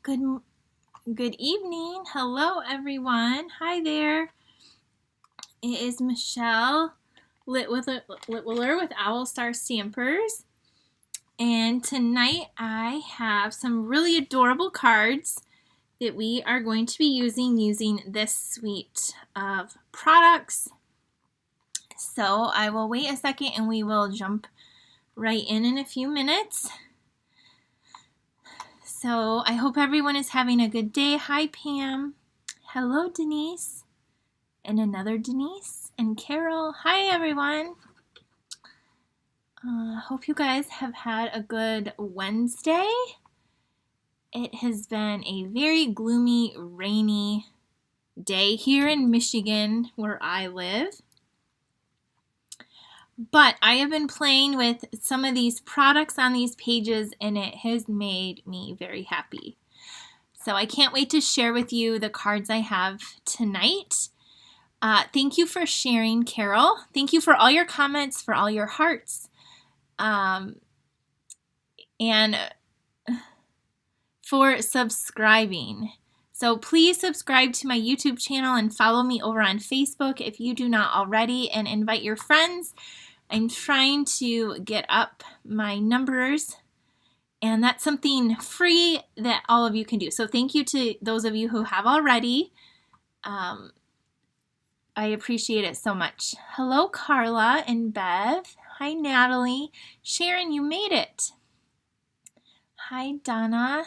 Good evening. Hello, everyone. Hi there. It is Michelle Litwiller with Owl Star Stampers. And tonight I have some really adorable cards that we are going to be using this suite of products. So I will wait a second and we will jump right in a few minutes. So I hope everyone is having a good day. Hi, Pam. Hello, Denise. And another Denise and Carol. Hi, everyone. Hope you guys have had a good Wednesday. It has been a very gloomy, rainy day here in Michigan where I live. But I have been playing with some of these products on these pages and it has made me very happy. So I can't wait to share with you the cards I have tonight. Thank you for sharing, Carol. Thank you for all your comments, for all your hearts, and for subscribing. So please subscribe to my YouTube channel and follow me over on Facebook if you do not already, and invite your friends. I'm trying to get up my numbers, and that's something free that all of you can do. So thank you to those of you who have already. I appreciate it so much. Hello, Carla and Bev. Hi, Natalie. Sharon, you made it. Hi, Donna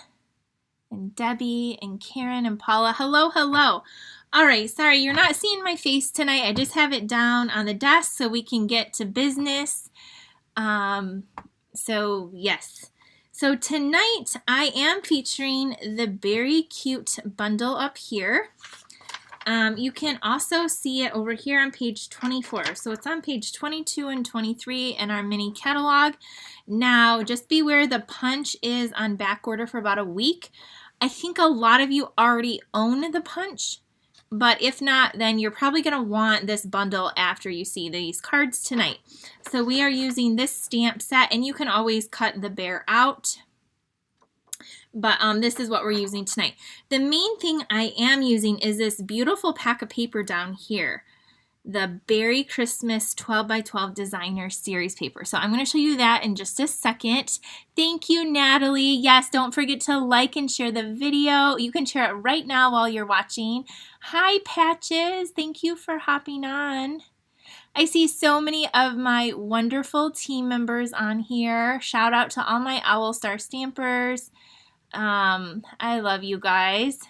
and Debbie and Karen and Paula. Hello, hello. All right, sorry, you're not seeing my face tonight. I just have it down on the desk so we can get to business. So, yes. So tonight I am featuring the Beary Cute bundle up here. You can also see it over here on page 24. So it's on page 22 and 23 in our mini catalog. Now, just beware, the punch is on back order for about a week. I think a lot of you already own the punch, but if not, then you're probably going to want this bundle after you see these cards tonight. So we are using this stamp set, and you can always cut the bear out. But this is what we're using tonight. The main thing I am using is this beautiful pack of paper down here, the Beary Christmas 12 by 12 Designer Series paper. So I'm going to show you that in just a second. Thank you, Natalie. Yes, don't forget to like and share the video. You can share it right now while you're watching. Hi, Patches. Thank you for hopping on. I see so many of my wonderful team members on here. Shout out to all my Owl Star Stampers. I love you guys,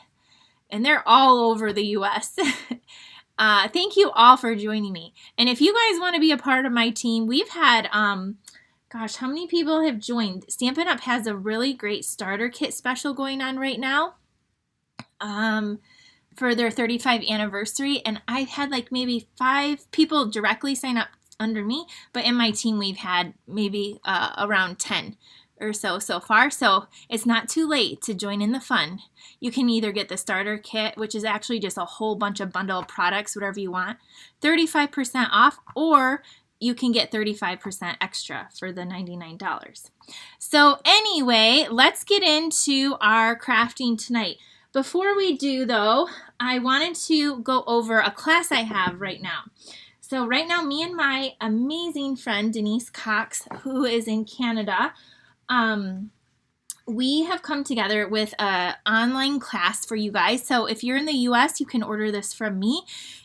and they're all over the US. Thank you all for joining me. And if you guys want to be a part of my team, we've had, gosh, how many people have joined? Stampin' Up! Has a really great starter kit special going on right now for their 35th anniversary. And I've had like maybe 5 people directly sign up under me, but in my team we've had maybe around 10 or so far. So it's not too late to join in the fun. You can either get the starter kit, which is actually just a whole bunch of bundle of products, whatever you want, 35% off, or you can get 35% extra for the $99. So anyway, let's get into our crafting tonight. Before we do though, I wanted to go over a class I have right now. So right now, me and my amazing friend Denise Cox, who is in Canada, we have come together with an online class for you guys. So if you're in the US, you can order this from me.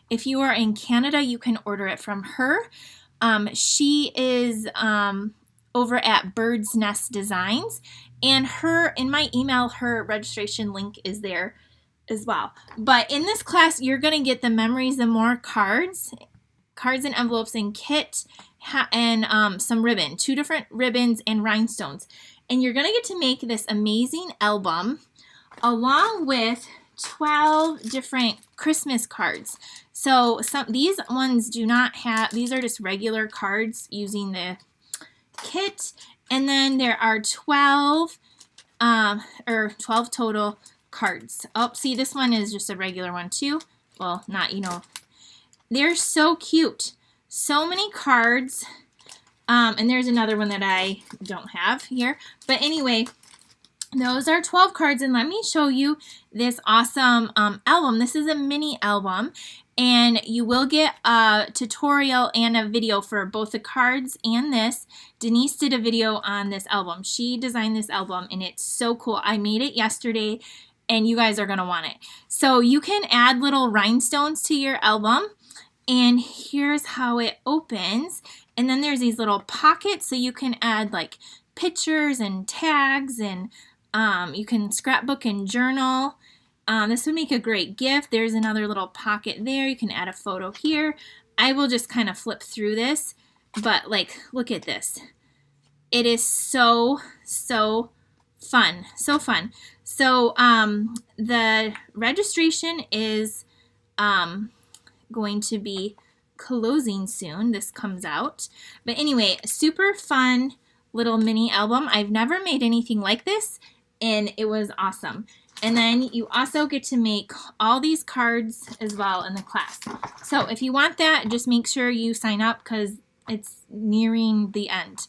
If you are in Canada, you can order it from her. She is over at Bird's Nest Designs, and in my email, her registration link is there as well. But in this class, you're going to get the Memories and More cards and envelopes and kit, and some ribbon, 2 different ribbons and rhinestones. And you're going to get to make this amazing album along with 12 different Christmas cards. So these ones do not have, these are just regular cards using the kit. And then there are 12 total cards. Oh, see, this one is just a regular one too. Well, not, they're so cute. So many cards. And there's another one that I don't have here. But anyway, those are 12 cards, and let me show you this awesome album. This is a mini album, and you will get a tutorial and a video for both the cards and this. Denise did a video on this album. She designed this album, and it's so cool. I made it yesterday, and you guys are going to want it. So you can add little rhinestones to your album, and here's how it opens. And then there's these little pockets, so you can add like pictures and tags, and you can scrapbook and journal. This would make a great gift. There's another little pocket there. You can add a photo here. I will just kind of flip through this, but like, look at this. It is so fun. So fun. So the registration is going to be closing soon. This comes out. But anyway, super fun little mini album. I've never made anything like this, and it was awesome. And then you also get to make all these cards as well in the class. So if you want that, just make sure you sign up because it's nearing the end.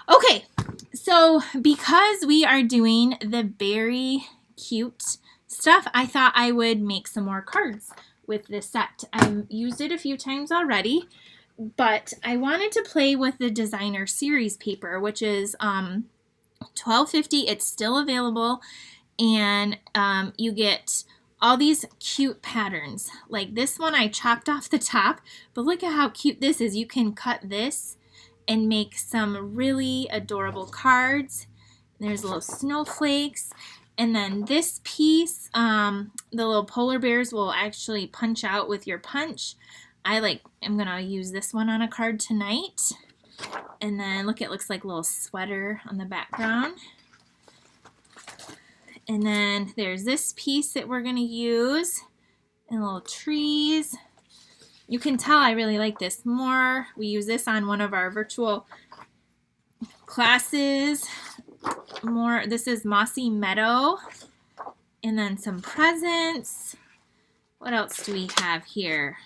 Okay, so because we are doing the Beary cute stuff, I thought I would make some more cards with this set. I've used it a few times already, but I wanted to play with the designer series paper, which is $12.50. It's still available, and you get all these cute patterns. Like this one I chopped off the top, but look at how cute this is. You can cut this and make some really adorable cards. There's little snowflakes. And then this piece, the little polar bears will actually punch out with your punch. I'm gonna use this one on a card tonight. And then look, it looks like a little sweater on the background. And then there's this piece that we're gonna use, and little trees. You can tell I really like this more. We use this on one of our virtual classes. More, this is Mossy Meadow. And then some presents. What else do we have here?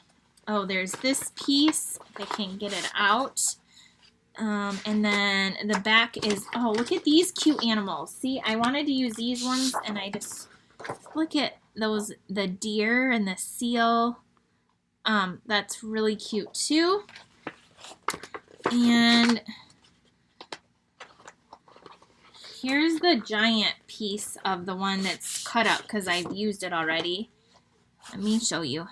Oh, there's this piece, if I can get it out. And then the back is, oh, look at these cute animals. See, I wanted to use these ones, and I just, look at those, the deer and the seal. That's really cute too. And here's the giant piece of the one that's cut up because I've used it already. Let me show you.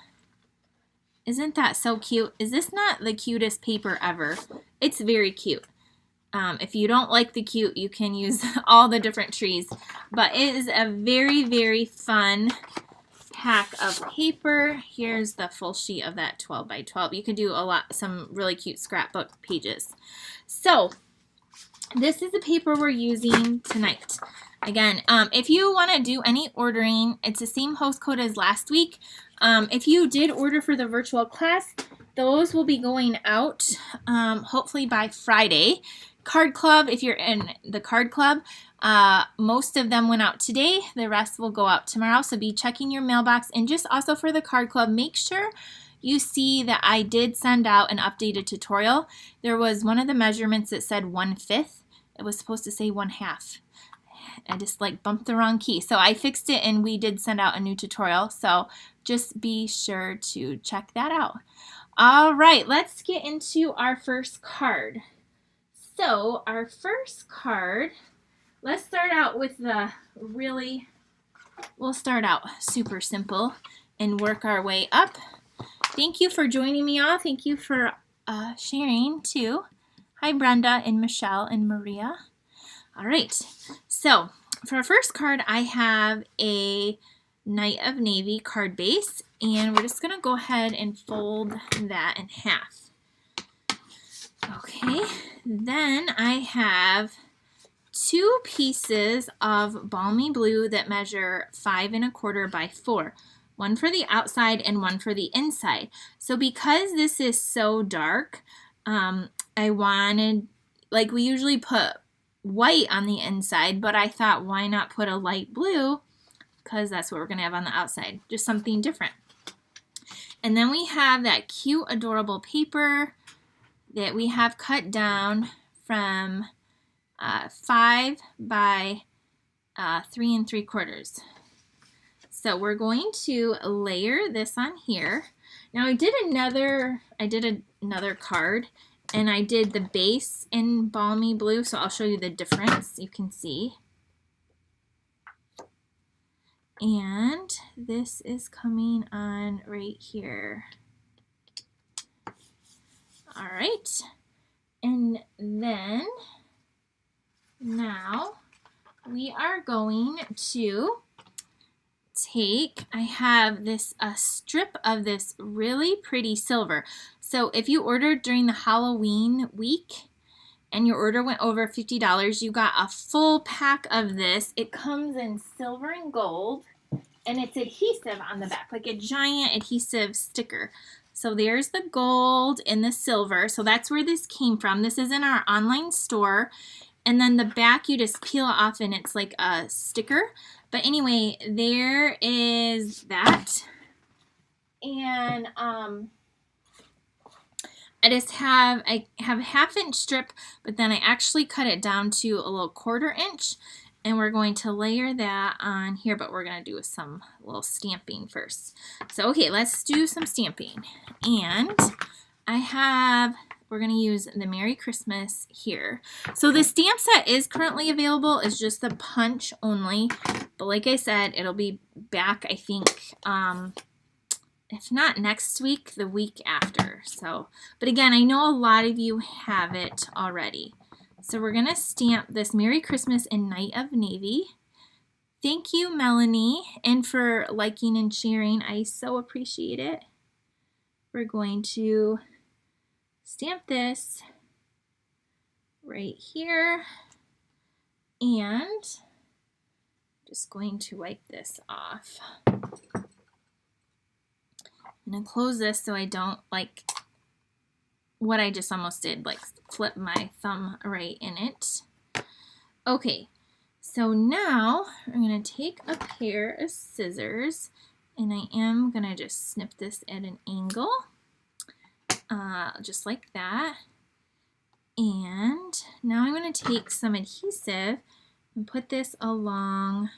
Isn't that so cute? Is this not the cutest paper ever? It's very cute. If you don't like the cute, you can use all the different trees. But it is a very fun pack of paper. Here's the full sheet of that 12 by 12. You could do some really cute scrapbook pages. So this is the paper we're using tonight. Again, if you want to do any ordering, it's the same host code as last week. If you did order for the virtual class, those will be going out hopefully by Friday. Card Club, if you're in the Card Club, most of them went out today. The rest will go out tomorrow, so be checking your mailbox. And just also for the Card Club, make sure you see that I did send out an updated tutorial. There was one of the measurements that said 1/5. It was supposed to say 1/2. I just bumped the wrong key. So I fixed it, and we did send out a new tutorial. So just be sure to check that out. All right, let's get into our first card. So our first card, let's start out with we'll start out super simple and work our way up. Thank you for joining me all. Thank you for sharing too. Hi Brenda and Michelle and Maria. All right, so for our first card, I have a Knight of Navy card base, and we're just gonna go ahead and fold that in half. Okay, then I have two pieces of Balmy Blue that measure 5 1/4 by 4. One for the outside and one for the inside. So because this is so dark, I wanted, we usually put white on the inside, but I thought, why not put a light blue? Because that's what we're going to have on the outside. Just something different. And then we have that cute, adorable paper that we have cut down from 5 by 3 3/4. So we're going to layer this on here. Now I did another card, and I did the base in balmy blue, so I'll show you the difference. You can see. And this is coming on right here. All right. And then now we are going to take, I have this a strip of this really pretty silver. So if you ordered during the Halloween week and your order went over $50, you got a full pack of this. It comes in silver and gold, and it's adhesive on the back, like a giant adhesive sticker. So there's the gold and the silver. So that's where this came from. This is in our online store. And then the back, you just peel it off and it's like a sticker. But anyway, there is that. And I have a 1/2 inch strip, but then I actually cut it down to a little 1/4 inch. And we're going to layer that on here, but we're going to do some little stamping first. So, okay, let's do some stamping. And we're going to use the Merry Christmas here. So the stamp set is currently available. It's just the punch only. But like I said, it'll be back, I think, if not next week, the week after. So, but again, I know a lot of you have it already. So we're going to stamp this Merry Christmas in Night of Navy. Thank you, Melanie, and for liking and sharing. I so appreciate it. We're going to stamp this right here, and just going to wipe this off. I'm going to close this so I don't like what I just almost did, like flip my thumb right in it. Okay, so now I'm going to take a pair of scissors, and I am going to just snip this at an angle, just like that. And now I'm going to take some adhesive and put this along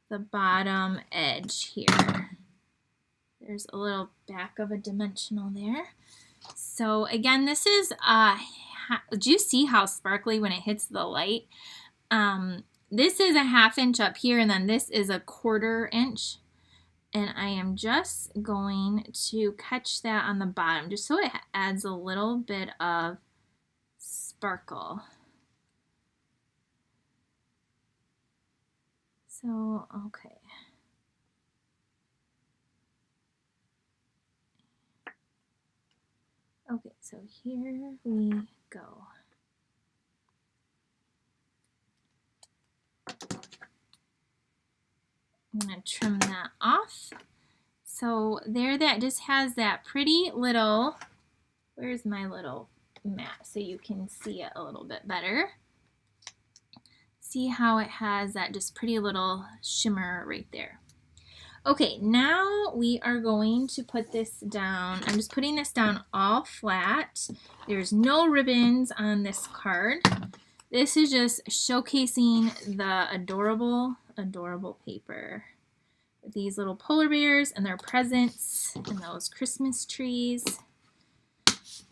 the bottom edge here. There's a little back of a dimensional there. So again, this is, do you see how sparkly when it hits the light? This is a 1/2 inch up here, and then this is a 1/4 inch. And I am just going to catch that on the bottom, just so it adds a little bit of sparkle. So, okay. Okay, so here we go. I'm going to trim that off. So there, that just has that pretty little, where's my little mat so you can see it a little bit better. See how it has that just pretty little shimmer right there. Okay, now we are going to put this down. I'm just putting this down all flat. There's no ribbons on this card. This is just showcasing the adorable, adorable paper. With these little polar bears and their presents and those Christmas trees.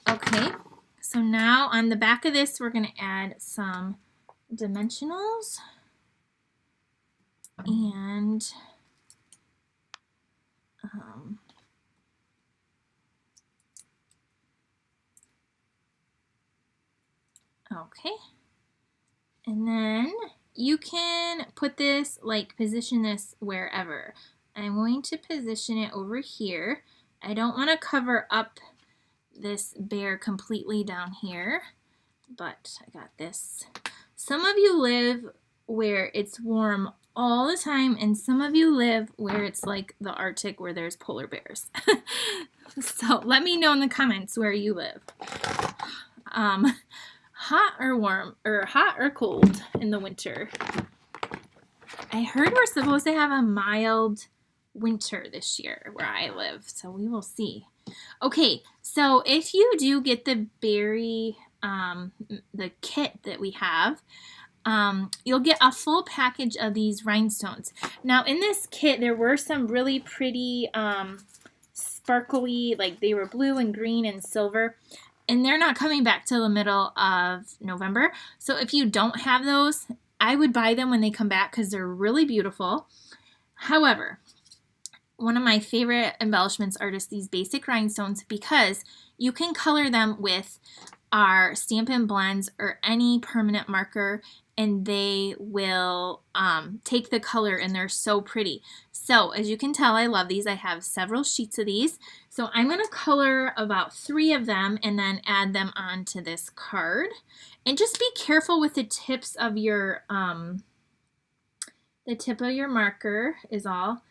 Okay, so now on the back of this, we're going to add some dimensionals. And okay, and then you can put this, like position this wherever. I'm going to position it over here. I don't want to cover up this bear completely down here, but I got this. Some of you live where it's warm all the time, and some of you live where it's like the Arctic, where there's polar bears. So let me know in the comments where you live. Hot or warm, or hot or cold in the winter? I heard we're supposed to have a mild winter this year where I live, so we will see. Okay, so if you do get the Beary, the kit that we have, you'll get a full package of these rhinestones. Now in this kit there were some really pretty sparkly, like they were blue and green and silver, and they're not coming back till the middle of November. So if you don't have those, I would buy them when they come back because they're really beautiful. However, one of my favorite embellishments are just these basic rhinestones because you can color them with our Stampin' Blends or any permanent marker, and they will take the color, and they're so pretty. So as you can tell, I love these. I have several sheets of these. So I'm going to color about 3 of them and then add them onto this card. And just be careful with the tips of your, the tip of your marker is all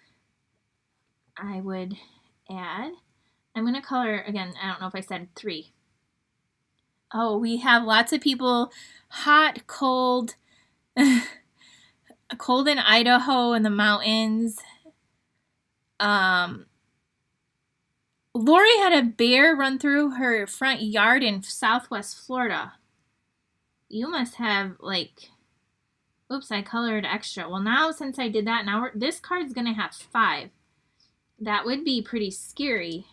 I would add. I'm going to color, again, I don't know if I said 3. Oh, we have lots of people, hot, cold, cold in Idaho in the mountains. Lori had a bear run through her front yard in Southwest Florida. You must have, like, oops, I colored extra. Well, now since I did that, now this card's going to have 5. That would be pretty scary.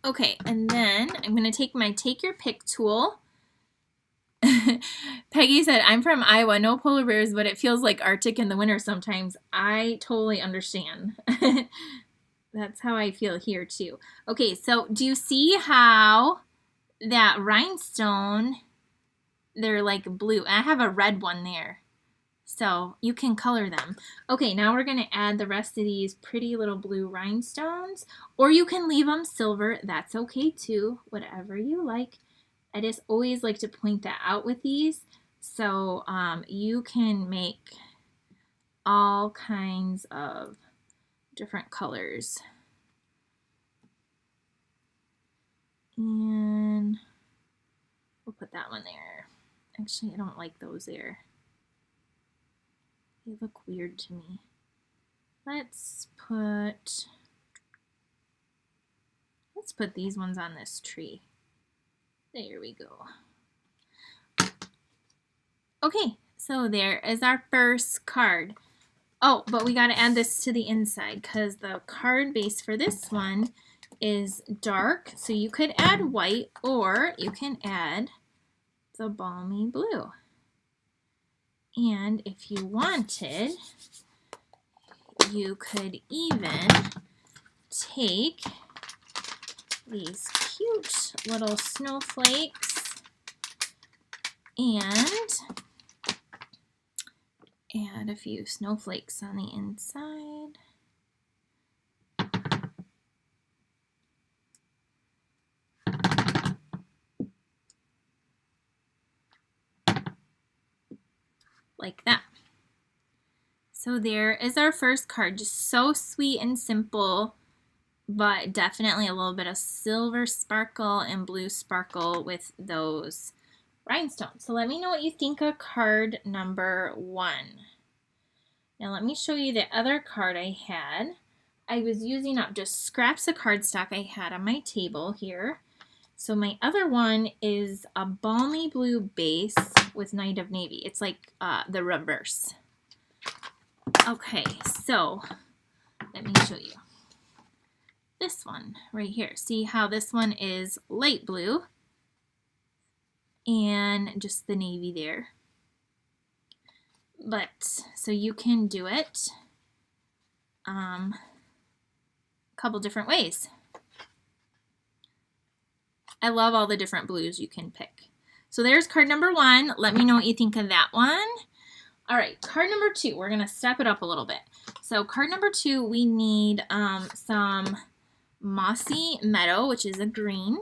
Okay, and then I'm going to take my Take Your Pick tool. Peggy said, I'm from Iowa, no polar bears, but it feels like Arctic in the winter sometimes. I totally understand. That's how I feel here too. Okay, so do you see how that rhinestone, they're like blue. I have a red one there. So you can color them. Okay, now we're going to add the rest of these pretty little blue rhinestones. Or you can leave them silver. That's okay too. Whatever you like. I just always like to point that out with these. So you can make all kinds of different colors. And we'll put that one there. Actually, I don't like those there. They look weird to me. Let's put these ones on this tree. There we go. Okay, so there is our first card. Oh, but we got to add this to the inside because the card base for this one is dark. So you could add white or you can add the balmy blue. And if you wanted, you could even take these cute little snowflakes and add a few snowflakes on the inside. Like that. So there is our first card. Just so sweet and simple, but definitely a little bit of silver sparkle and blue sparkle with those rhinestones. So let me know what you think of card number 1. Now let me show you the other card I had. I was using up just scraps of cardstock I had on my table here. So my other one is a balmy blue base with Night of Navy. It's like the reverse. Okay, so let me show you. This one right here. See how this one is light blue and just the navy there. But, so you can do it a couple different ways. I love all the different blues you can pick. So there's card number 1. Let me know what you think of that one. All right, card number 2. We're going to step it up a little bit. So card number 2, we need some Mossy Meadow, which is a green.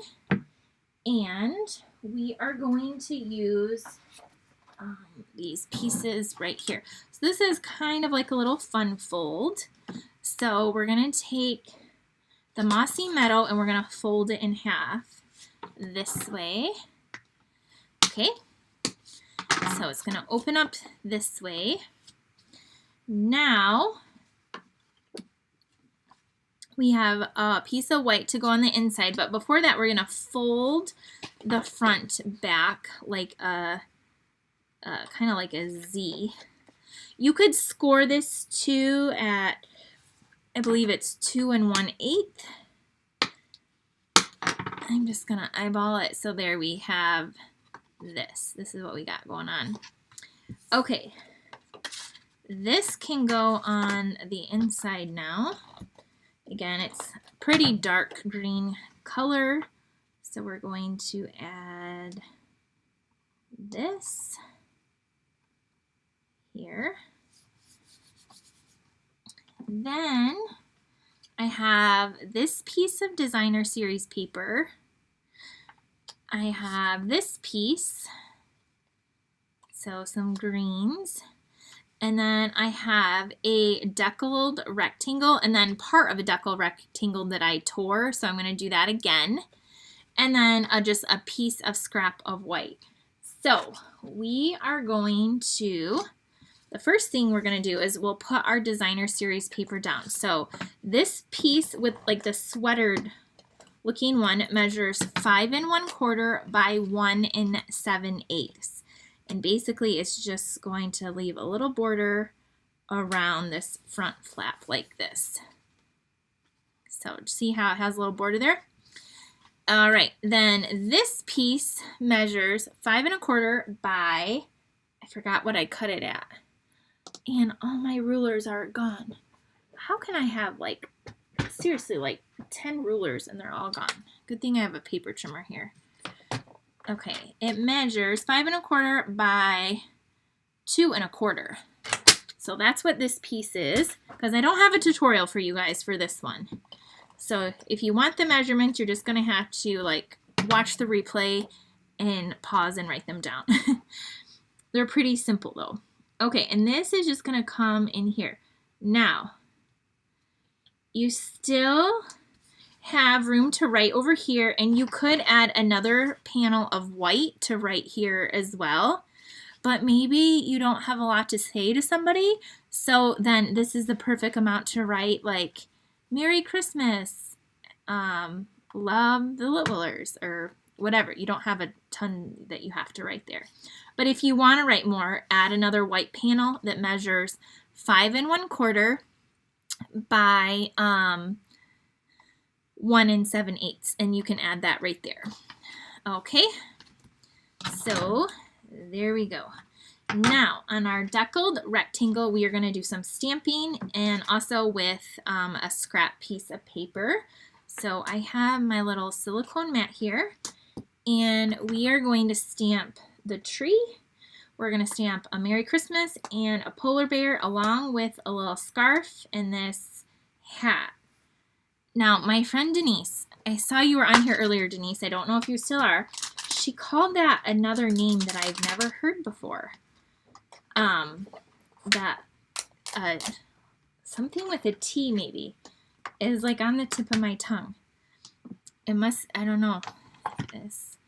And we are going to use these pieces right here. So this is kind of like a little fun fold. So we're going to take the Mossy Meadow and we're going to fold it in half this way. Okay, so it's going to open up this way. Now we have a piece of white to go on the inside, but before that we're going to fold the front back like a kind of like a Z. You could score this too at, I believe it's 2 1/8. I'm just gonna eyeball it. So there we have this. This is what we got going on. Okay, this can go on the inside now. Again, it's pretty dark green color. So we're going to add this here. Then I have this piece of designer series paper. I have this piece, so some greens. And then I have a deckled rectangle and then part of a deckled rectangle that I tore. So I'm going to do that again. And then just a piece of scrap of white. So we are going to, the first thing we're going to do is we'll put our designer series paper down. So this piece with like the sweatered looking one measures 5 1/4 by 1 7/8. And basically it's just going to leave a little border around this front flap like this. So see how it has a little border there? All right, then this piece measures 5 1/4 by, I forgot what I cut it at. And all my rulers are gone. How can I have like, seriously, like 10 rulers and they're all gone? Good thing I have a paper trimmer here. Okay, it measures 5 1/4 by 2 1/4. So that's what this piece is, because I don't have a tutorial for you guys for this one. So if you want the measurements, you're just gonna have to like watch the replay and pause and write them down. They're pretty simple though. Okay, and this is just gonna come in here. Now, you still have room to write over here, and you could add another panel of white to write here as well, but maybe you don't have a lot to say to somebody, so then this is the perfect amount to write like Merry Christmas, love the Littlers, or whatever. You don't have a ton that you have to write there. But if you want to write more, add another white panel that measures 5 1/4 by 1 7/8, and you can add that right there. Okay, so there we go. Now on our deckled rectangle, we are going to do some stamping, and also with a scrap piece of paper. So I have my little silicone mat here, and we are going to stamp the tree. We're going to stamp a Merry Christmas and a polar bear along with a little scarf and this hat. Now, my friend Denise, I saw you were on here earlier, Denise. I don't know if you still are. She called that another name that I've never heard before. Something with a T maybe is like on the tip of my tongue. It must, I don't know this,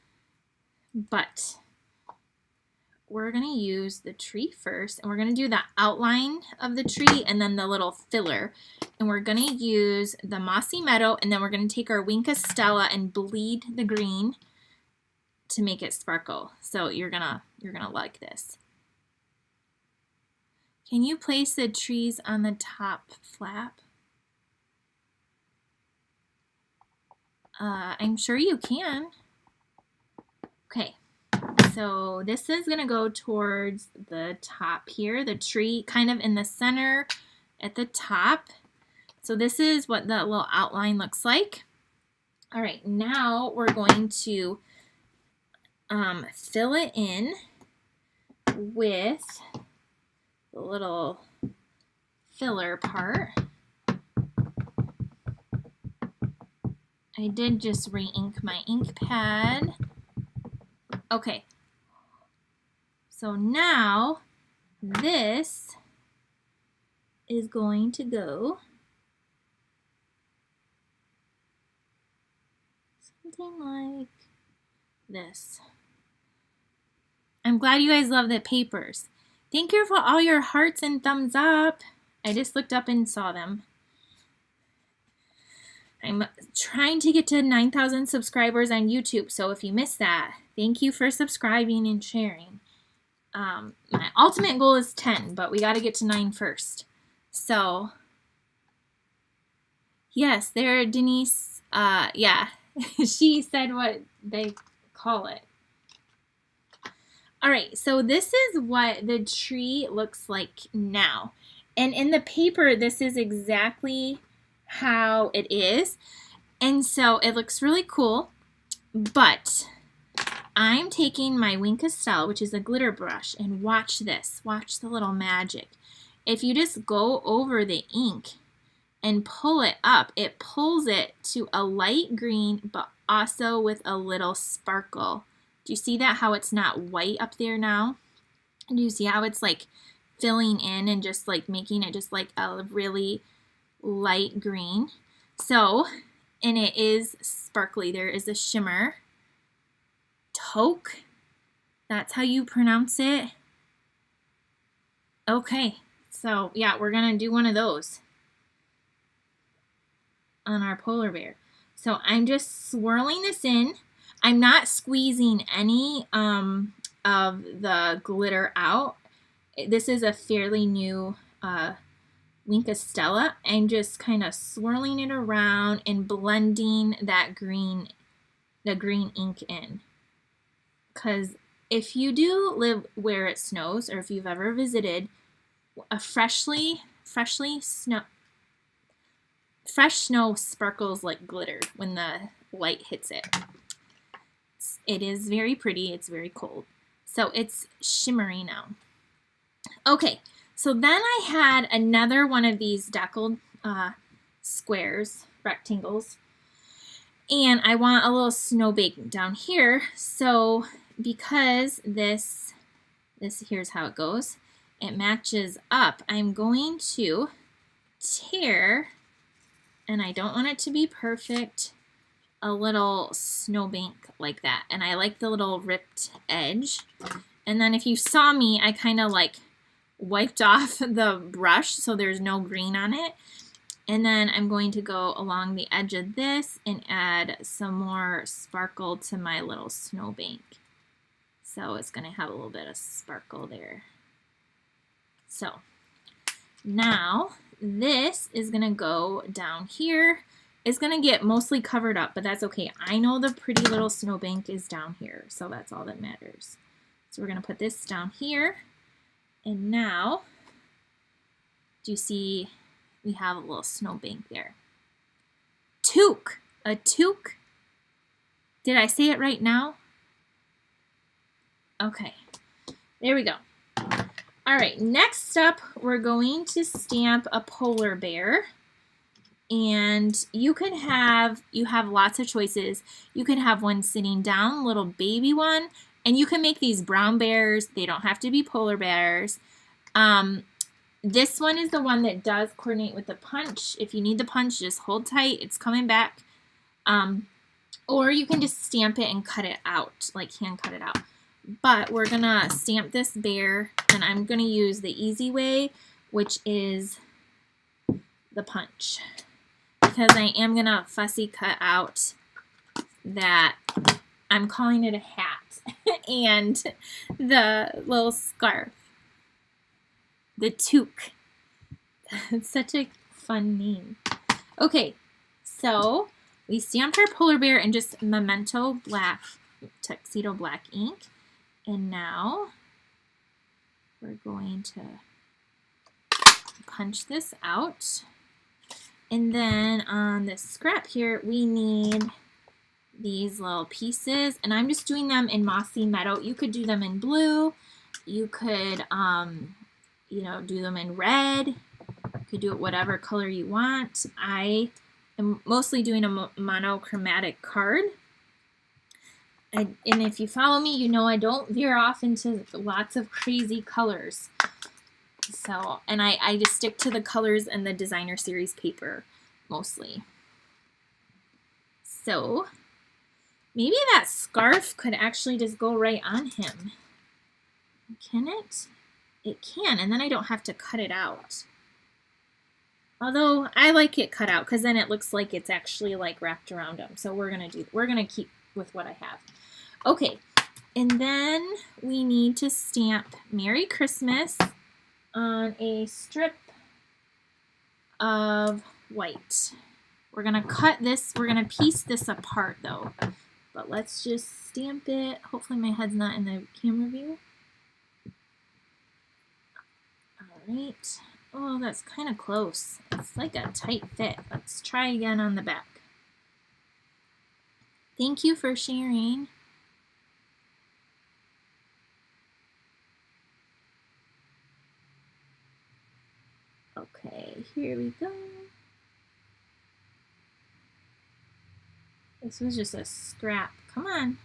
but we're going to use the tree first, and we're going to do the outline of the tree and then the little filler. And we're going to use the Mossy Meadow, and then we're going to take our Wink of Stella and bleed the green to make it sparkle. So you're gonna like this. Can you place the trees on the top flap? I'm sure you can. Okay. So this is going to go towards the top here, the tree kind of in the center at the top. So this is what the little outline looks like. All right, now we're going to fill it in with the little filler part. I did just re-ink my ink pad. Okay, so now this is going to go something like this. I'm glad you guys love the papers. Thank you for all your hearts and thumbs up. I just looked up and saw them. I'm trying to get to 9,000 subscribers on YouTube, so if you missed that, thank you for subscribing and sharing. My ultimate goal is 10, but we got to get to 9 first. So, yes, there, Denise, yeah, she said what they call it. All right, so this is what the tree looks like now. And in the paper, this is exactly how it is. And so it looks really cool, but I'm taking my Wink Estelle, which is a glitter brush, and watch this. Watch the little magic. If you just go over the ink and pull it up, it pulls it to a light green, but also with a little sparkle. Do you see that, how it's not white up there now? And do you see how it's like filling in and just like making it just like a really light green? So, and it is sparkly. There is a shimmer. Taupe, that's how you pronounce it. Okay, so yeah, we're gonna do one of those on our polar bear. So I'm just swirling this in. I'm not squeezing any of the glitter out. This is a fairly new Wink Estelle. I'm just kind of swirling it around and blending that green, the green ink in. Because if you do live where it snows, or if you've ever visited, a fresh snow sparkles like glitter when the light hits it. It is very pretty. It's very cold. So it's shimmery now. Okay, so then I had another one of these deckled squares, rectangles, and I want a little snowbank down here. So because this here's how it goes, it matches up, I'm going to tear, and I don't want it to be perfect, a little snowbank like that. And I like the little ripped edge. And then if you saw me, I kind of like wiped off the brush so there's no green on it. And then I'm going to go along the edge of this and add some more sparkle to my little snowbank. So it's going to have a little bit of sparkle there. So now this is going to go down here. It's going to get mostly covered up, but that's okay. I know the pretty little snowbank is down here, so that's all that matters. So we're going to put this down here. And now, do you see we have a little snowbank there? Toque. A toque. Did I say it right now? Okay. There we go. All right, next up, we're going to stamp a polar bear. And you have lots of choices. You can have one sitting down, little baby one, and you can make these brown bears. They don't have to be polar bears. This one is the one that does coordinate with the punch. If you need the punch, just hold tight. It's coming back. Or you can just stamp it and cut it out, like hand cut it out. But we're going to stamp this bear, and I'm going to use the easy way, which is the punch. Because I am going to fussy cut out that, I'm calling it a hat, and the little scarf. The toque. It's such a fun name. Okay, so we stamped our polar bear in just Memento black, tuxedo black ink. And now we're going to punch this out. And then on this scrap here, we need these little pieces. And I'm just doing them in Mossy Meadow. You could do them in blue. You could, you know, do them in red. You could do it whatever color you want. I am mostly doing a monochromatic card. And if you follow me, you know I don't veer off into lots of crazy colors. So, and I just stick to the colors in the designer series paper, mostly. So, maybe that scarf could actually just go right on him. Can it? It can, and then I don't have to cut it out. Although I like it cut out because then it looks like it's actually like wrapped around them. So we're gonna keep with what I have. Okay, and then we need to stamp Merry Christmas on a strip of white. We're gonna cut this, we're gonna piece this apart though. But let's just stamp it. Hopefully my head's not in the camera view. All right. Oh, that's kind of close. It's like a tight fit. Let's try again on the back. Thank you for sharing. Okay, here we go. This was just a scrap. Come on.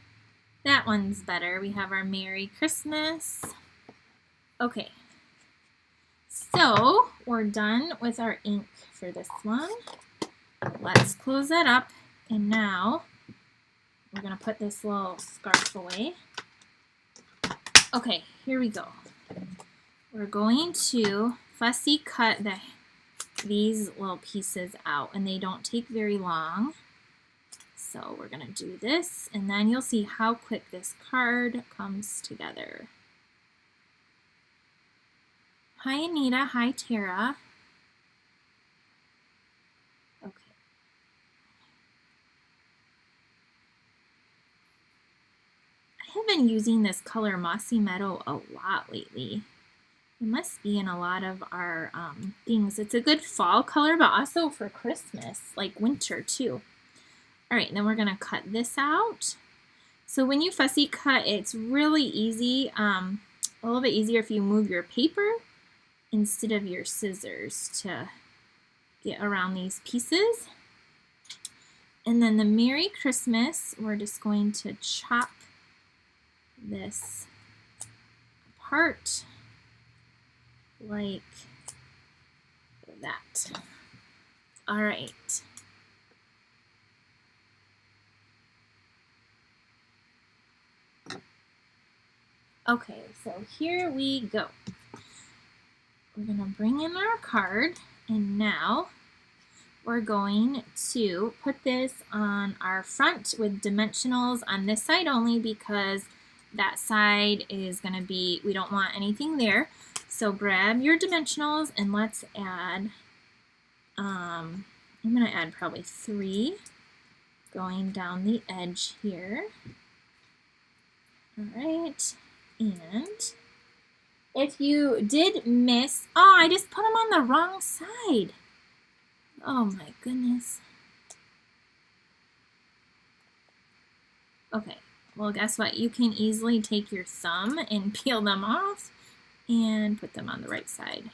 That one's better. We have our Merry Christmas. Okay. So we're done with our ink for this one. Let's close that up. And now we're going to put this little scarf away. Okay, here we go. We're going to fussy cut these little pieces out, and they don't take very long. So we're going to do this, and then you'll see how quick this card comes together. Hi, Anita. Hi, Tara. Okay. I have been using this color Mossy Meadow a lot lately. It must be in a lot of our things. It's a good fall color, but also for Christmas, like winter too. All right, then we're gonna cut this out. So when you fussy cut, it's really easy, a little bit easier if you move your paper instead of your scissors to get around these pieces. And then the Merry Christmas, we're just going to chop this apart like that. All right. Okay, so here we go. We're going to bring in our card, and now we're going to put this on our front with dimensionals on this side only because that side is going to be, we don't want anything there. So grab your dimensionals and let's add, I'm going to add probably 3 going down the edge here. All right, and if you did miss, oh, I just put them on the wrong side. Oh my goodness. Okay, well guess what? You can easily take your thumb and peel them off and put them on the right side.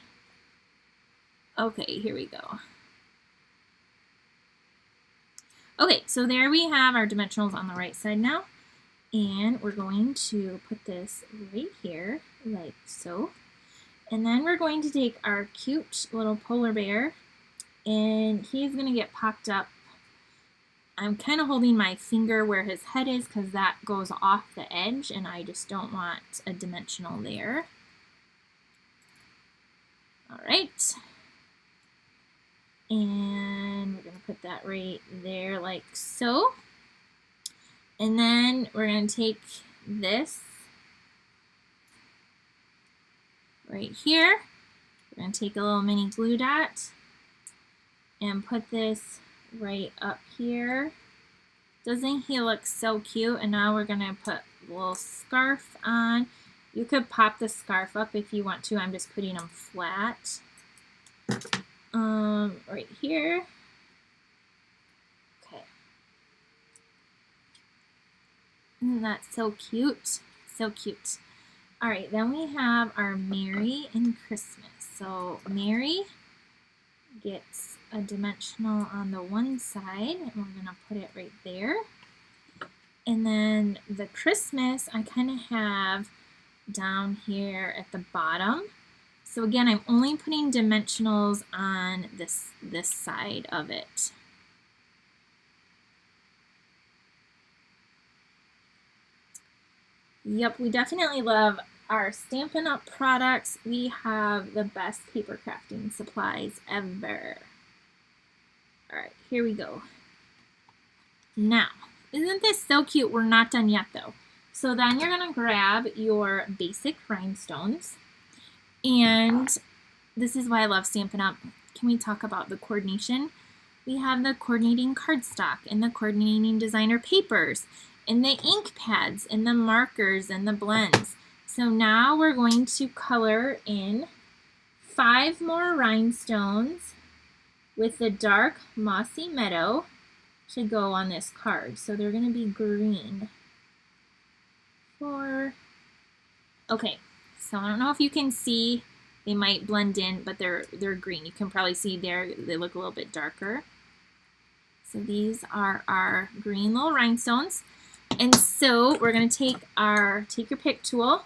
Okay, here we go. Okay, so there we have our dimensionals on the right side now. And we're going to put this right here, like so. And then we're going to take our cute little polar bear, and he's going to get popped up. I'm kind of holding my finger where his head is because that goes off the edge, and I just don't want a dimensional there. All right. And we're going to put that right there like so. And then we're going to take this right here. We're going to take a little mini glue dot and put this right up here. Doesn't he look so cute? And now we're going to put a little scarf on. You could pop the scarf up if you want to. I'm just putting them flat. Right here. Okay. Isn't that so cute? So cute. All right, then we have our Merry and Christmas. So Merry gets a dimensional on the one side, and we're gonna put it right there. And then the Christmas, I kind of have down here at the bottom. So again, I'm only putting dimensionals on this side of it. Yep, we definitely love our Stampin' Up products. We have the best paper crafting supplies ever. All right, here we go. Now, isn't this so cute? We're not done yet though. So then you're gonna grab your basic rhinestones, and this is why I love Stampin' Up. Can we talk about the coordination? We have the coordinating cardstock and the coordinating designer papers and the ink pads and the markers and the blends. So now we're going to color in 5 more rhinestones with the dark mossy meadow to go on this card. So they're going to be green. 4. Okay, so I don't know if you can see, they might blend in, but they're green. You can probably see there, they look a little bit darker. So these are our green little rhinestones. And so we're going to take your pick tool,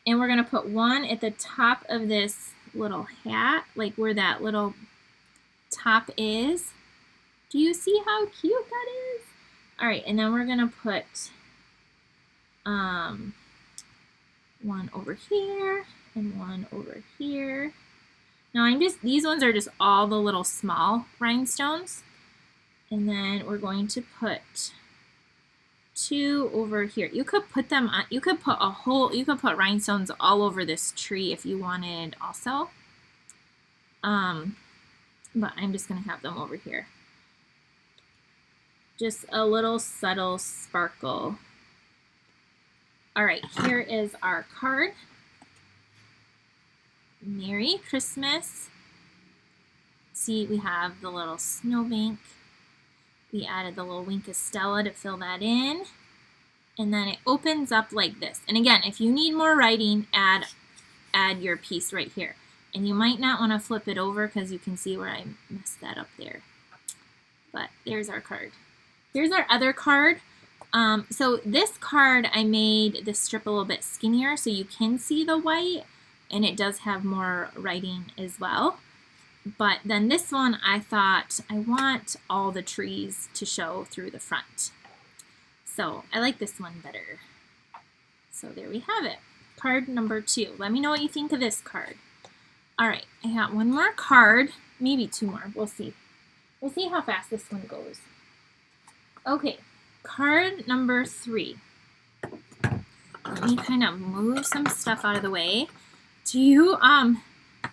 and we're going to put one at the top of this little hat, like where that little top is. Do you see how cute that is? All right, and then we're going to put one over here and one over here. Now these ones are just all the little small rhinestones. And then we're going to put 2 over here. You could put them on, you could put rhinestones all over this tree if you wanted also. But I'm just going to have them over here. Just a little subtle sparkle. All right, here is our card. Merry Christmas. See, we have the little snowbank. We added the little wink of Stella to fill that in. And then it opens up like this. And again, if you need more writing, add your piece right here. And you might not want to flip it over because you can see where I messed that up there. But there's our card. Here's our other card. So this card, I made the strip a little bit skinnier so you can see the white, and it does have more writing as well. But then this one, I thought I want all the trees to show through the front. So I like this one better. So there we have it. Card number 2. Let me know what you think of this card. All right, I got one more card, maybe 2 more. We'll see. We'll see how fast this one goes. Okay, card number 3. Let me kind of move some stuff out of the way. Do you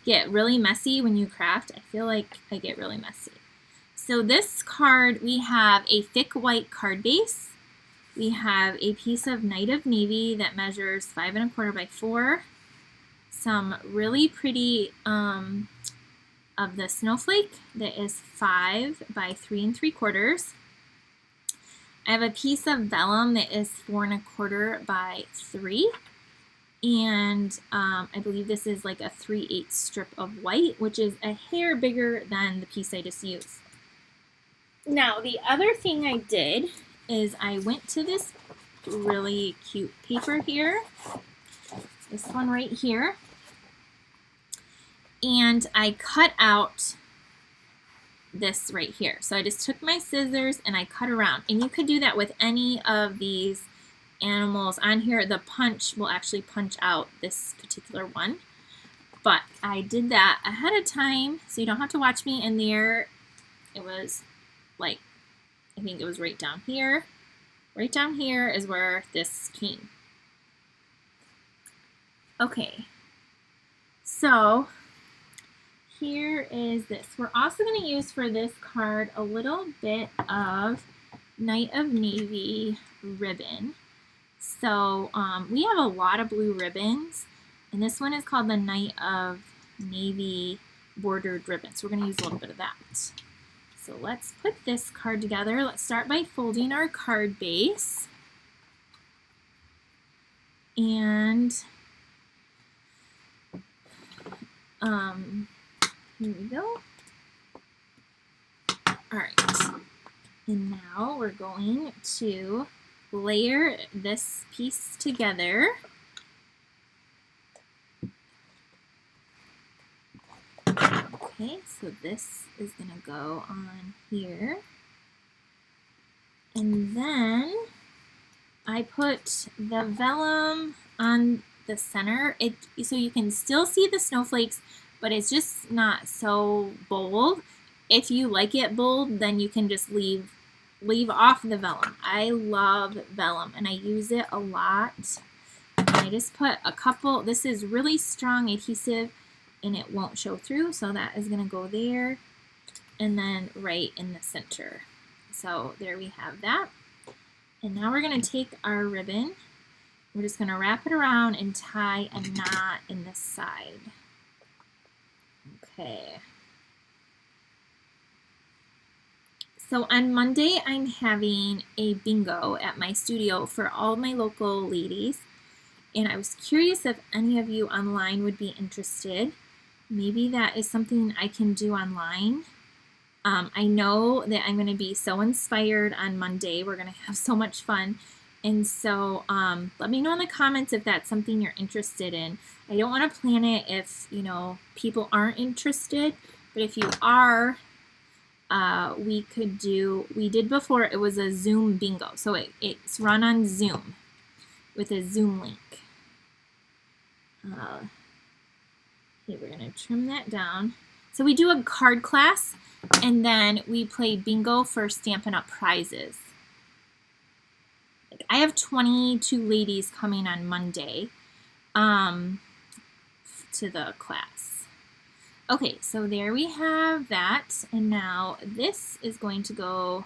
get really messy when you craft? I feel like I get really messy. So this card, we have a thick white card base. We have a piece of Night of Navy that measures 5 1/4 by 4. Some really pretty of the snowflake that is 5 by 3 3/4. I have a piece of vellum that is 4 1/4 by 3. And I believe this is like a 3/8 strip of white, which is a hair bigger than the piece I just used. Now, the other thing I did is I went to this really cute paper here, this one right here, and I cut out this right here. So I just took my scissors and I cut around, and you could do that with any of these animals on here. The punch will actually punch out this particular one, but I did that ahead of time so you don't have to watch me. And there it was, like, I think it was right down here. Right down here is where this came. Okay, so here is this. We're also going to use for this card a little bit of Night of Navy ribbon. So we have a lot of blue ribbons, and this one is called the Night of Navy bordered ribbon. So we're going to use a little bit of that. So let's put this card together. Let's start by folding our card base. And here we go. All right. And now we're going to layer this piece together. Okay, so this is going to go on here. And then I put the vellum on the center, so you can still see the snowflakes, but it's just not so bold. If you like it bold, then you can just leave off the vellum. I love vellum and I use it a lot. And I just put a couple, this is really strong adhesive and it won't show through, so that is going to go there and then right in the center. So there we have that. And now we're going to take our ribbon, we're just going to wrap it around and tie a knot in this side. Okay. So on Monday, I'm having a bingo at my studio for all my local ladies. And I was curious if any of you online would be interested. Maybe that is something I can do online. I know that I'm going to be so inspired on Monday. We're going to have so much fun. And so let me know in the comments if that's something you're interested in. I don't want to plan it if, you know, people aren't interested. But if you are, we did before, it was a Zoom bingo. So it's run on Zoom with a Zoom link. Okay, we're going to trim that down. So we do a card class, and then we play bingo for Stampin' Up! Prizes. I have 22 ladies coming on Monday to the class. Okay, so there we have that, and now this is going to go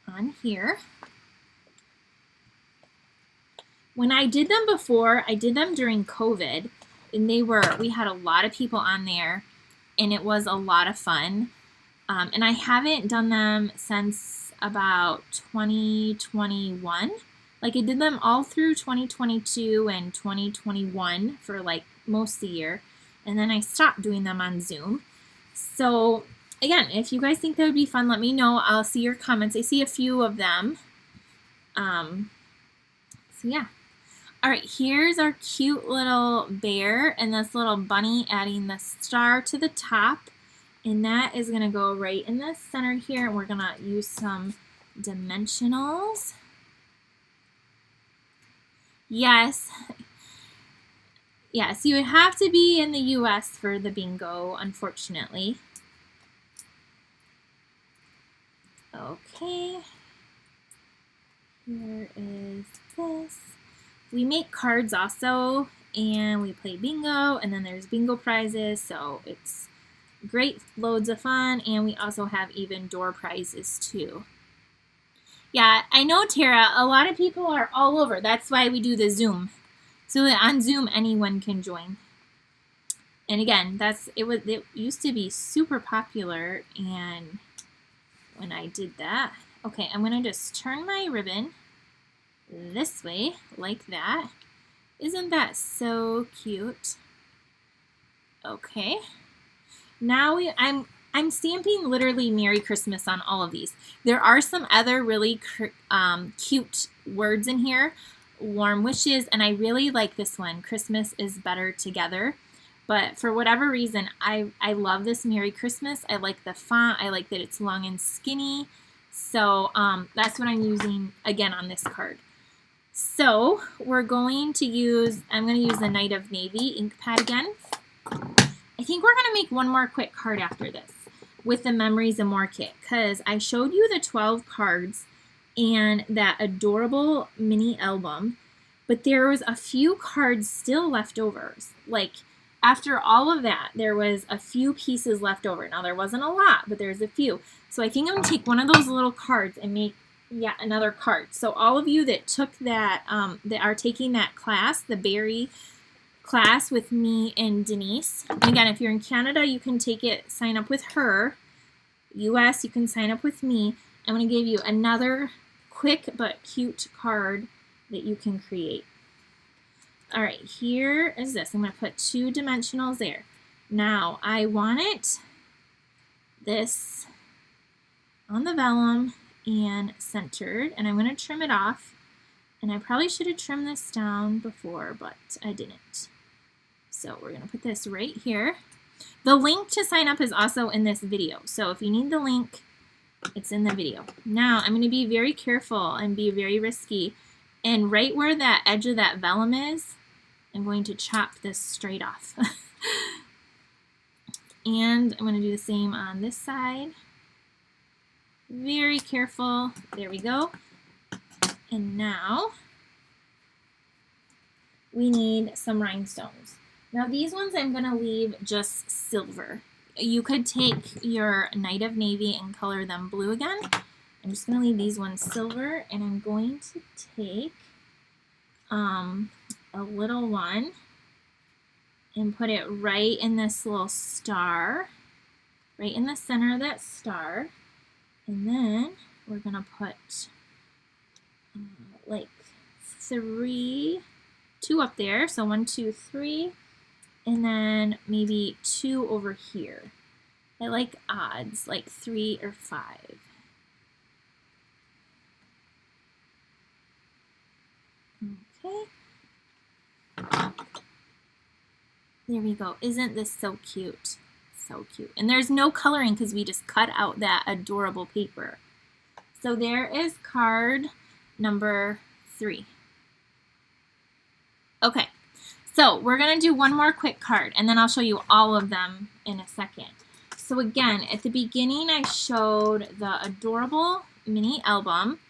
on here. When I did them before, I did them during COVID, and we had a lot of people on there, and it was a lot of fun. And I haven't done them since about 2021. Like I did them all through 2022 and 2021 for like most of the year, and then I stopped doing them on Zoom. So again, if you guys think that would be fun, let me know. I'll see your comments. I see a few of them. So yeah. All right, here's our cute little bear and this little bunny adding the star to the top. And that is going to go right in the center here. And we're going to use some dimensionals. Yes. Yes, you would have to be in the US for the bingo, unfortunately. Okay. Here is this. We make cards also, and we play bingo, and then there's bingo prizes, so it's great, loads of fun, and we also have even door prizes too. Yeah, I know, Tara, a lot of people are all over. That's why we do the Zoom. So that on Zoom, anyone can join. And again, it used to be super popular, and when I did that, okay, I'm going to just turn my ribbon this way, like that. Isn't that so cute? Okay. Now I'm stamping literally Merry Christmas on all of these. There are some other really cute words in here. Warm wishes, and I really like this one. Christmas is better together. But for whatever reason, I love this Merry Christmas. I like the font. I like that it's long and skinny. So that's what I'm using again on this card. So we're going to use, I'm going to use the Night of Navy ink pad again. I think we're going to make one more quick card after this with the Memories and More kit, because I showed you the 12 cards and that adorable mini album, but there was a few cards still left over. Like after all of that, there was a few pieces left over. Now there wasn't a lot, but there's a few. So I think I'm going to take one of those little cards and make another card. So all of you that took that, that are taking that class, the Beary class with me and Denise. And again, if you're in Canada, you can take it, sign up with her. US, you can sign up with me. I'm going to give you another quick but cute card that you can create. All right, here is this. I'm going to put 2 dimensionals there. Now, I want this on the vellum and centered, and I'm going to trim it off. And I probably should have trimmed this down before, but I didn't. So we're going to put this right here. The link to sign up is also in this video. So if you need the link, it's in the video. Now I'm going to be very careful and be very risky. And right where that edge of that vellum is, I'm going to chop this straight off. And I'm going to do the same on this side. Very careful. There we go. And now we need some rhinestones. Now these ones I'm going to leave just silver. You could take your Night of Navy and color them blue again. I'm just going to leave these ones silver, and I'm going to take a little one and put it right in this little star, right in the center of that star. And then we're going to put like two up there. So 1, 2, 3, and then maybe 2 over here. I like odds, like 3 or 5. Okay. There we go. Isn't this so cute? So cute. And there's no coloring because we just cut out that adorable paper. So there is card number 3. Okay, so we're going to do one more quick card, and then I'll show you all of them in a second. So again, at the beginning I showed the adorable mini album.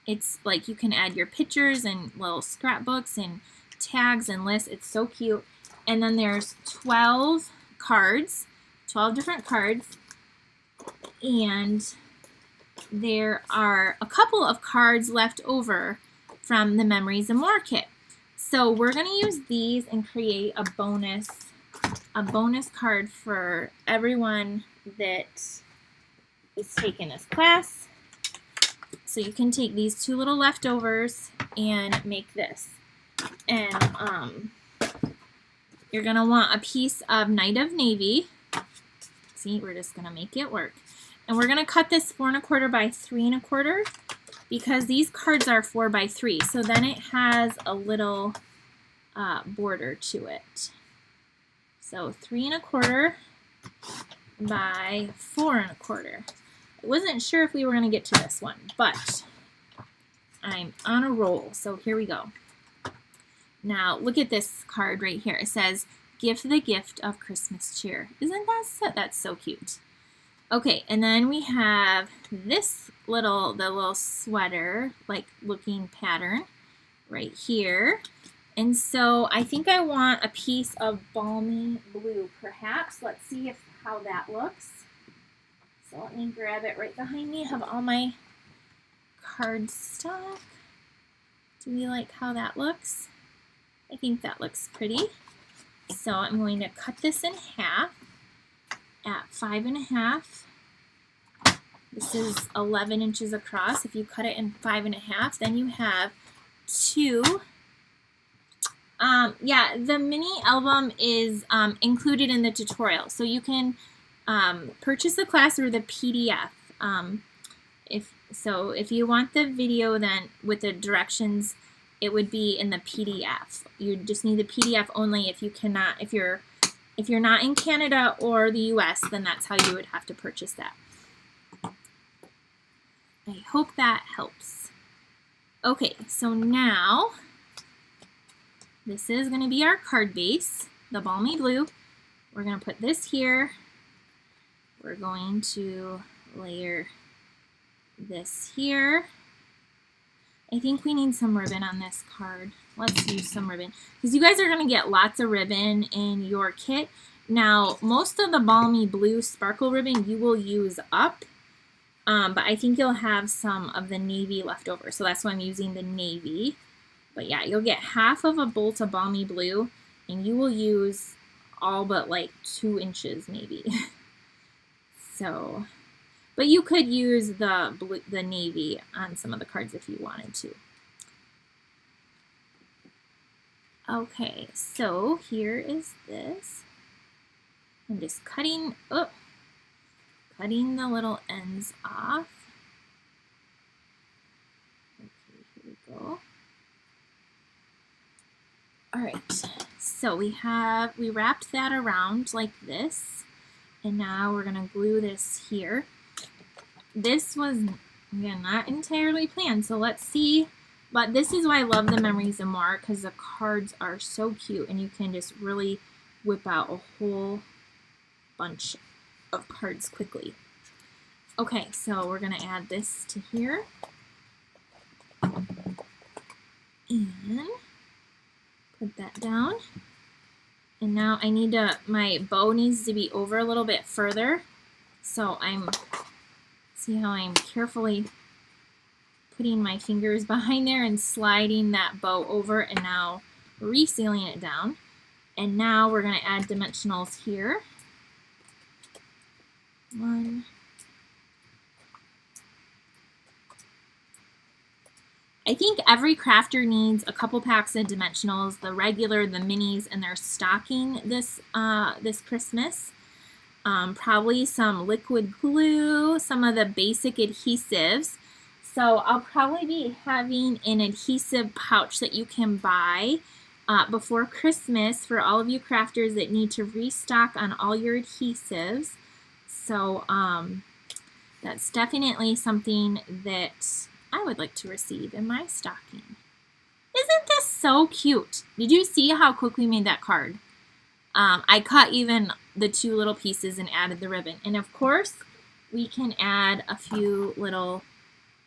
It's like you can add your pictures and little scrapbooks and tags and lists. It's so cute. And then there's 12 cards, 12 different cards, and there are a couple of cards left over from the Memories and More kit. So we're going to use these and create a bonus card for everyone that is taking this class. So you can take these 2 little leftovers and make this. And you're going to want a piece of Night of Navy. See, we're just going to make it work. And we're going to cut this 4 1/4 by 3 1/4 because these cards are 4 by 3. So then it has a little border to it. So 3 1/4 by 4 1/4. I wasn't sure if we were going to get to this one, but I'm on a roll. So here we go. Now look at this card right here. It says, "Gift the gift of Christmas cheer." Isn't that that's so cute? Okay, and then we have this the little sweater like looking pattern right here. And so I think I want a piece of balmy blue perhaps. Let's see how that looks. So let me grab it right behind me. I have all my cardstock. Do we like how that looks? I think that looks pretty. So I'm going to cut this in half at 5 1/2. This is 11 inches across. If you cut it in 5 1/2, then you have 2. Yeah, the mini album is included in the tutorial, so you can purchase the class or the PDF. If you want the video, then with the directions, it would be in the PDF. You just need the PDF only. If you're not in Canada or the US, then that's how you would have to purchase that. I hope that helps. Okay, so now this is going to be our card base, the balmy blue. We're going to put this here. We're going to layer this here. I think we need some ribbon on this card. Let's use some ribbon because you guys are going to get lots of ribbon in your kit. Now, most of the balmy blue sparkle ribbon you will use up, but I think you'll have some of the navy left over, so that's why I'm using the navy. But yeah, you'll get half of a bolt of balmy blue, and you will use all but like 2 inches maybe. So, but you could use the navy on some of the cards if you wanted to. Okay, so here is this. I'm just cutting the little ends off. Okay, here we go. All right, so we wrapped that around like this, and now we're gonna glue this here. This was, again, not entirely planned, so let's see. But this is why I love the Memories and More, because the cards are so cute, and you can just really whip out a whole bunch of cards quickly. Okay, so we're going to add this to here. And put that down. And now I need to, my bow needs to be over a little bit further. So see how I'm carefully putting my fingers behind there and sliding that bow over and now resealing it down. And now we're going to add dimensionals here. 1. I think every crafter needs a couple packs of dimensionals, the regular, the minis, and they're stocking this this Christmas. Probably some liquid glue, some of the basic adhesives. So I'll probably be having an adhesive pouch that you can buy before Christmas for all of you crafters that need to restock on all your adhesives. So that's definitely something that I would like to receive in my stocking. Isn't this so cute? Did you see how quick we made that card? I cut even the 2 little pieces and added the ribbon. And of course, we can add a few little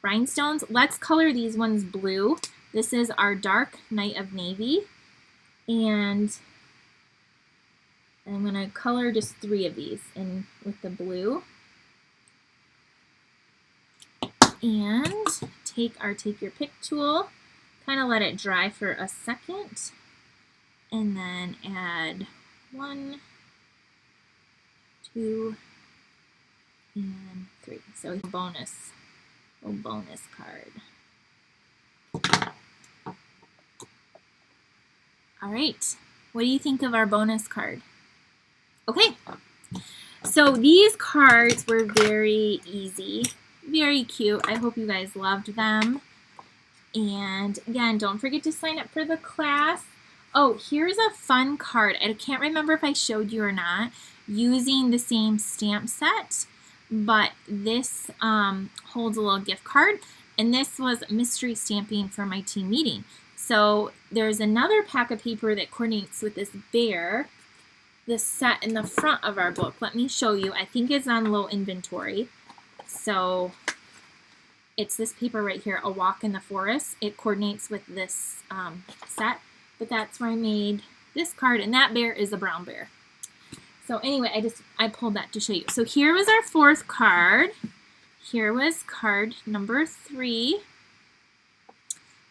rhinestones. Let's color these ones blue. This is our dark Night of Navy. And I'm going to color just 3 of these in with the blue. And take your pick tool, kind of let it dry for a second, and then add 1, 2, and 3. So bonus card. All right, what do you think of our bonus card? Okay, so these cards were very easy. Very cute. I hope you guys loved them. And again, don't forget to sign up for the class. Oh, here's a fun card. I can't remember if I showed you or not, using the same stamp set, but this holds a little gift card. And this was mystery stamping for my team meeting. So there's another pack of paper that coordinates with this bear, this set in the front of our book. Let me show you. I think it's on low inventory. So it's this paper right here, A Walk in the Forest. It coordinates with this set, but that's where I made this card, and that bear is a brown bear. So anyway, I pulled that to show you. So here was our 4th card. Here was card number 3.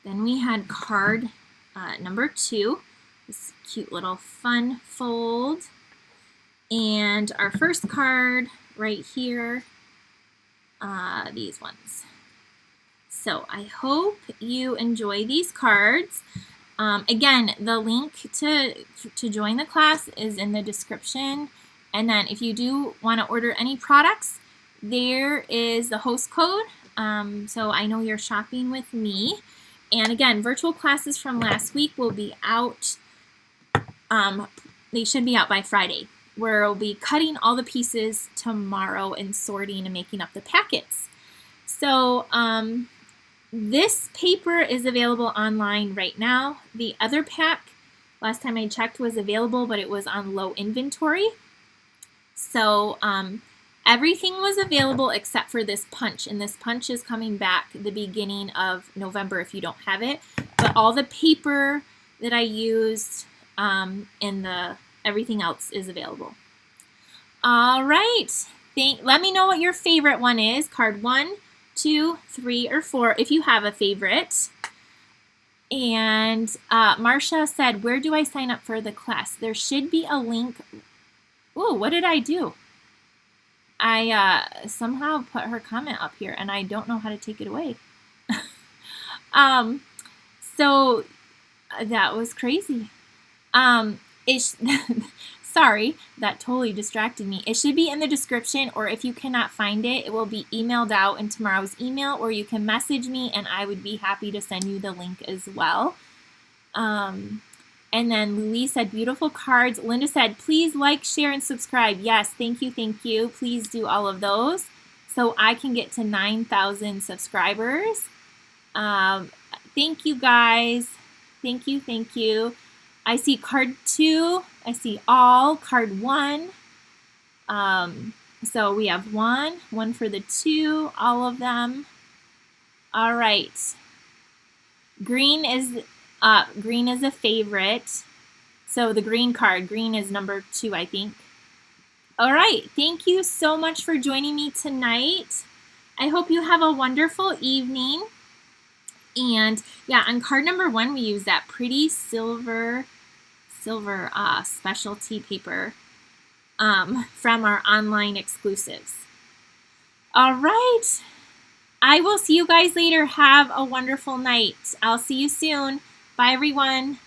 Then we had card number 2, this cute little fun fold. And our first card right here, these ones. So I hope you enjoy these cards. Again, the link to join the class is in the description. And then if you do want to order any products, there is the host code. So I know you're shopping with me. And again, virtual classes from last week will be out. They should be out by Friday, where we'll be cutting all the pieces tomorrow and sorting and making up the packets. So this paper is available online right now. The other pack, last time I checked, was available, but it was on low inventory. So everything was available except for this punch, and this punch is coming back the beginning of November if you don't have it. But all the paper that I used and everything else is available. All right. Let me know what your favorite one is. Card 1, 2, 3, or 4 if you have a favorite. And Marcia said, where do I sign up for the class? There should be a link. Oh, what did I do? I somehow put her comment up here and I don't know how to take it away. So that was crazy. Sorry, that totally distracted me. It should be in the description, or if you cannot find it, it will be emailed out in tomorrow's email, or you can message me and I would be happy to send you the link as well. And then Louise said, beautiful cards. Linda said, please like, share, and subscribe. Yes, thank you, thank you. Please do all of those so I can get to 9,000 subscribers. Thank you, guys. Thank you, thank you. I see card 2. I see all. Card 1. So we have one for the 2, all of them. All right. Green is a favorite. So the green card, green is number 2, I think. All right, thank you so much for joining me tonight. I hope you have a wonderful evening. And yeah, on card number 1, we use that pretty silver specialty paper from our online exclusives. All right, I will see you guys later. Have a wonderful night. I'll see you soon. Bye, everyone.